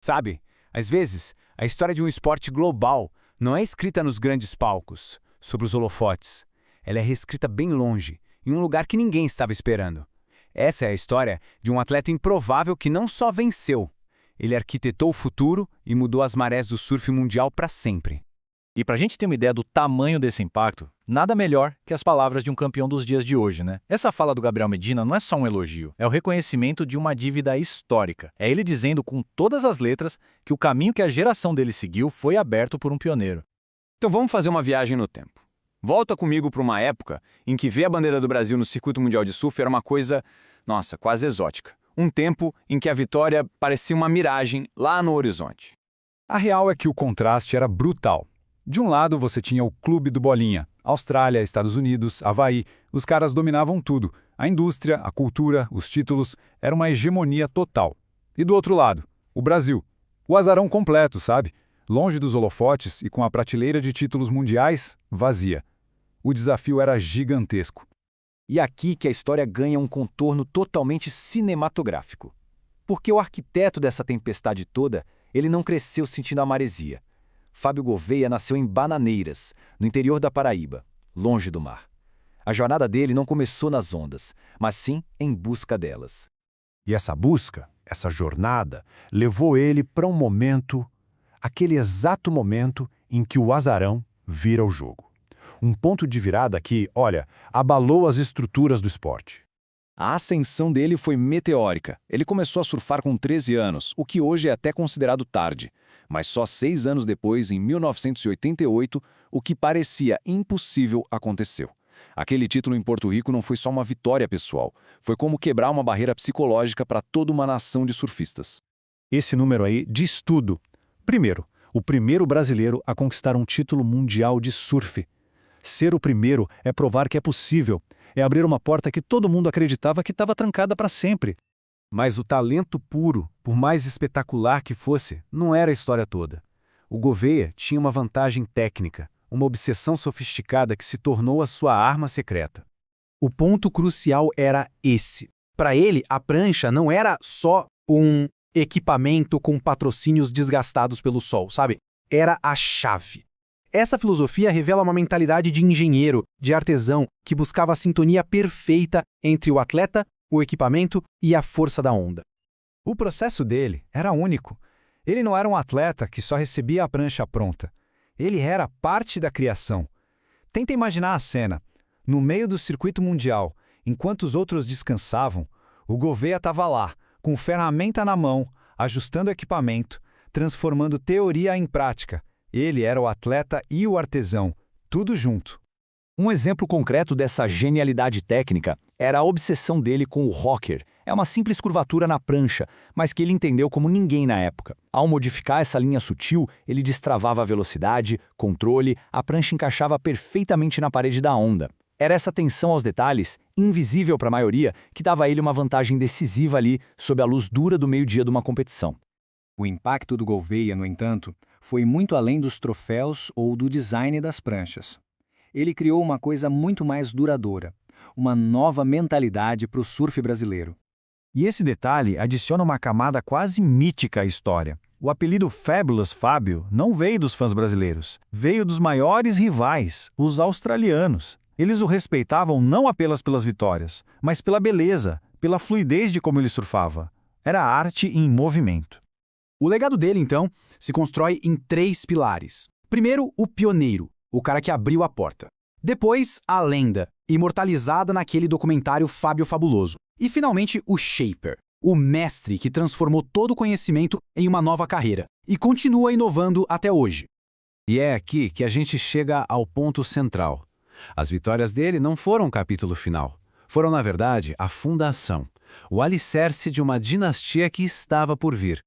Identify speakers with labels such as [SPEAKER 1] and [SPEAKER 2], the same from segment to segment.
[SPEAKER 1] Sabe, às vezes, a história de um esporte global não é escrita nos grandes palcos, sobre os holofotes. Ela é reescrita bem longe, em um lugar que ninguém estava esperando. Essa é a história de um atleta improvável que não só venceu, ele arquitetou o futuro e mudou as marés do surf mundial para sempre.
[SPEAKER 2] E para a gente ter uma ideia do tamanho desse impacto, nada melhor que as palavras de um campeão dos dias de hoje, né? Essa fala do Gabriel Medina não é só um elogio, é o reconhecimento de uma dívida histórica. É ele dizendo com todas as letras que o caminho que a geração dele seguiu foi aberto por um pioneiro.
[SPEAKER 1] Então vamos fazer uma viagem no tempo. Volta comigo para uma época em que ver a bandeira do Brasil no circuito mundial de surf era uma coisa, nossa, quase exótica. Um tempo em que a vitória parecia uma miragem lá no horizonte.
[SPEAKER 3] A real é que o contraste era brutal. De um lado você tinha o clube do Bolinha, Austrália, Estados Unidos, Havaí, os caras dominavam tudo. A indústria, a cultura, os títulos, era uma hegemonia total. E do outro lado, o Brasil. O azarão completo, sabe? Longe dos holofotes e com a prateleira de títulos mundiais vazia. O desafio era gigantesco.
[SPEAKER 2] E aqui que a história ganha um contorno totalmente cinematográfico. Porque o arquiteto dessa tempestade toda, ele não cresceu sentindo a maresia. Fábio Gouveia nasceu em Bananeiras, no interior da Paraíba, longe do mar. A jornada dele não começou nas ondas, mas sim em busca delas.
[SPEAKER 4] E essa busca, essa jornada, levou ele para um momento, aquele exato momento em que o azarão vira o jogo. Um ponto de virada que, olha, abalou as estruturas do esporte.
[SPEAKER 2] A ascensão dele foi meteórica. Ele começou a surfar com 13 anos, o que hoje é até considerado tarde. Mas só 6 anos depois, em 1988, o que parecia impossível aconteceu. Aquele título em Porto Rico não foi só uma vitória pessoal, foi como quebrar uma barreira psicológica para toda uma nação de surfistas.
[SPEAKER 4] Esse número aí diz tudo. Primeiro, o primeiro brasileiro a conquistar um título mundial de surf. Ser o primeiro é provar que é possível, é abrir uma porta que todo mundo acreditava que estava trancada para sempre.
[SPEAKER 3] Mas o talento puro, por mais espetacular que fosse, não era a história toda. O Gouveia tinha uma vantagem técnica, uma obsessão sofisticada que se tornou a sua arma secreta.
[SPEAKER 5] O ponto crucial era esse. Para ele, a prancha não era só um equipamento com patrocínios desgastados pelo sol, sabe? Era a chave. Essa filosofia revela uma mentalidade de engenheiro, de artesão, que buscava a sintonia perfeita entre o atleta, o equipamento e a força da onda.
[SPEAKER 3] O processo dele era único. Ele não era um atleta que só recebia a prancha pronta. Ele era parte da criação. Tenta imaginar a cena. No meio do circuito mundial, enquanto os outros descansavam, o Gouveia estava lá, com ferramenta na mão, ajustando o equipamento, transformando teoria em prática. Ele era o atleta e o artesão, tudo junto.
[SPEAKER 2] Um exemplo concreto dessa genialidade técnica era a obsessão dele com o rocker. É uma simples curvatura na prancha, mas que ele entendeu como ninguém na época. Ao modificar essa linha sutil, ele destravava a velocidade, controle, a prancha encaixava perfeitamente na parede da onda. Era essa atenção aos detalhes, invisível para a maioria, que dava a ele uma vantagem decisiva ali, sob a luz dura do meio-dia de uma competição.
[SPEAKER 6] O impacto do Gouveia, no entanto, foi muito além dos troféus ou do design das pranchas. Ele criou uma coisa muito mais duradoura, uma nova mentalidade para o surf brasileiro.
[SPEAKER 4] E esse detalhe adiciona uma camada quase mítica à história. O apelido Fabulous Fábio não veio dos fãs brasileiros, veio dos maiores rivais, os australianos. Eles o respeitavam não apenas pelas vitórias, mas pela beleza, pela fluidez de como ele surfava. Era arte em movimento.
[SPEAKER 5] O legado dele, então, se constrói em 3 pilares. Primeiro, o pioneiro, o cara que abriu a porta. Depois, a lenda, imortalizada naquele documentário Fábio Fabuloso. E, finalmente, o shaper, o mestre que transformou todo o conhecimento em uma nova carreira e continua inovando até hoje.
[SPEAKER 3] E é aqui que a gente chega ao ponto central. As vitórias dele não foram o capítulo final. Foram, na verdade, a fundação, o alicerce de uma dinastia que estava por vir.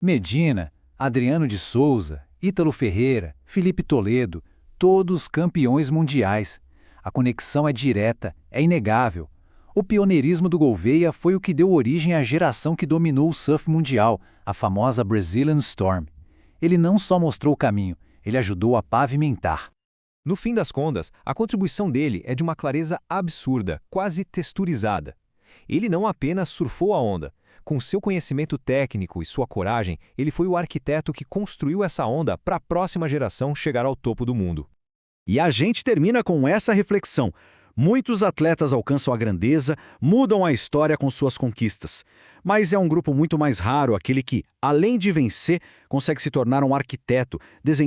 [SPEAKER 4] Medina, Adriano de Souza, Ítalo Ferreira, Felipe Toledo, todos campeões mundiais. A conexão é direta, é inegável. O pioneirismo do Gouveia foi o que deu origem à geração que dominou o surf mundial, a famosa Brazilian Storm. Ele não só mostrou o caminho, ele ajudou a pavimentar.
[SPEAKER 7] No fim das contas, a contribuição dele é de uma clareza absurda, quase texturizada. Ele não apenas surfou a onda, Com seu conhecimento técnico e sua coragem, ele foi o arquiteto que construiu essa onda para a próxima geração chegar ao topo do mundo.
[SPEAKER 2] E a gente termina com essa reflexão. Muitos atletas alcançam a grandeza, mudam a história com suas conquistas. Mas é um grupo muito mais raro aquele que, além de vencer, consegue se tornar um arquiteto, desenhando